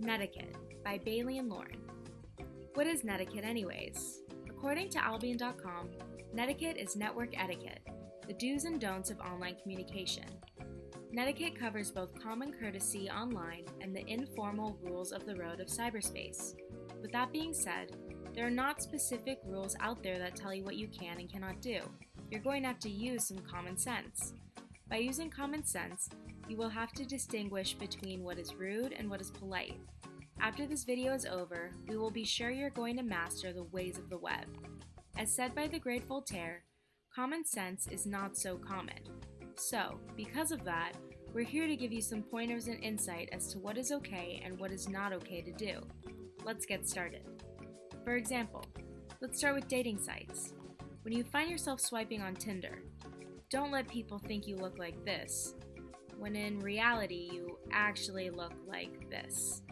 Netiquette by Bailey and Lauren. What is Netiquette anyways? According to Albion.com, Netiquette is network etiquette, the do's and don'ts of online communication. Netiquette covers both common courtesy online and the informal rules of the road of cyberspace. With that being said, there are not specific rules out there that tell you what you can and cannot do. You're going to have to use some common sense. By using common sense, you will have to distinguish between what is rude and what is polite. After this video is over, we will be sure you're going to master the ways of the web. As said by the great Voltaire, common sense is not so common. So, because of that, we're here to give you some pointers and insight as to what is okay and what is not okay to do. Let's get started. For example, let's start with dating sites. When you find yourself swiping on Tinder, don't let people think you look like this, when in reality you actually look like this.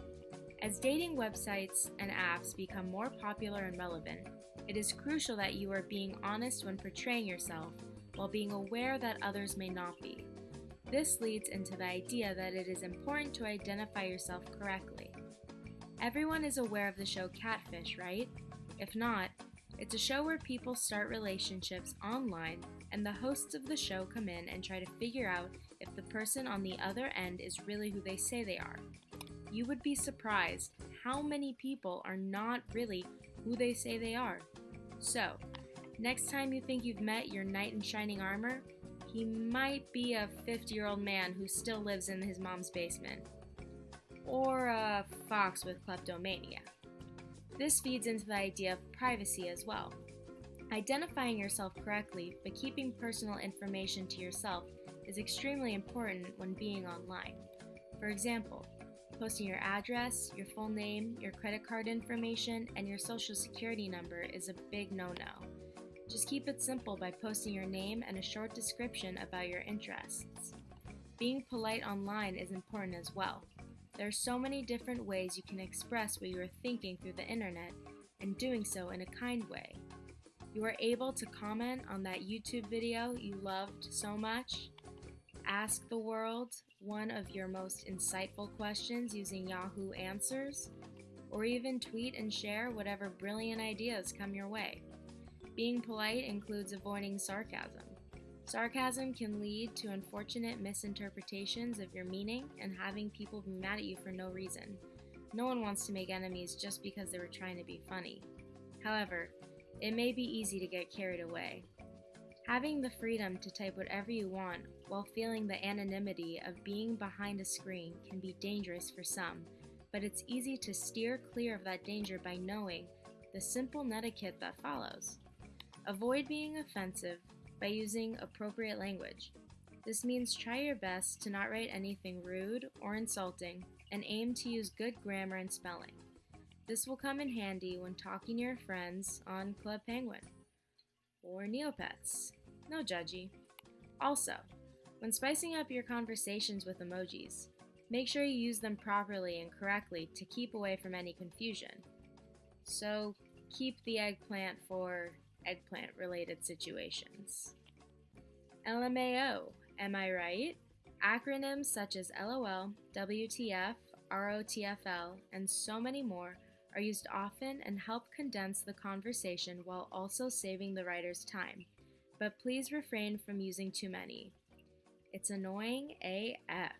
As dating websites and apps become more popular and relevant, it is crucial that you are being honest when portraying yourself while being aware that others may not be. This leads into the idea that it is important to identify yourself correctly. Everyone is aware of the show Catfish, right? If not, it's a show where people start relationships online and the hosts of the show come in and try to figure out if the person on the other end is really who they say they are. You would be surprised how many people are not really who they say they are. So, next time you think you've met your knight in shining armor, he might be a 50-year-old man who still lives in his mom's basement. Or a fox with kleptomania. This feeds into the idea of privacy as well. Identifying yourself correctly but keeping personal information to yourself is extremely important when being online. For example, posting your address, your full name, your credit card information, and your social security number is a big no-no. Just keep it simple by posting your name and a short description about your interests. Being polite online is important as well. There are so many different ways you can express what you are thinking through the internet, and doing so in a kind way. You are able to comment on that YouTube video you loved so much, ask the world one of your most insightful questions using Yahoo Answers, or even tweet and share whatever brilliant ideas come your way. Being polite includes avoiding sarcasm. Sarcasm can lead to unfortunate misinterpretations of your meaning and having people be mad at you for no reason. No one wants to make enemies just because they were trying to be funny. However, it may be easy to get carried away. Having the freedom to type whatever you want while feeling the anonymity of being behind a screen can be dangerous for some, but it's easy to steer clear of that danger by knowing the simple netiquette that follows. Avoid being offensive by using appropriate language. This means try your best to not write anything rude or insulting and aim to use good grammar and spelling. This will come in handy when talking to your friends on Club Penguin or Neopets. No judgy. Also, when spicing up your conversations with emojis, make sure you use them properly and correctly to keep away from any confusion. So, keep the eggplant for eggplant-related situations. LMAO, am I right? Acronyms such as LOL, WTF, ROTFL, and so many more are used often and help condense the conversation while also saving the writer's time. But please refrain from using too many. It's annoying AF.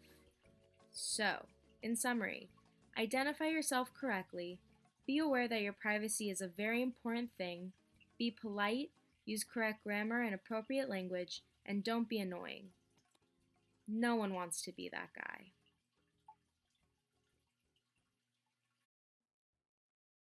So, in summary, identify yourself correctly, be aware that your privacy is a very important thing, be polite, use correct grammar and appropriate language, and don't be annoying. No one wants to be that guy.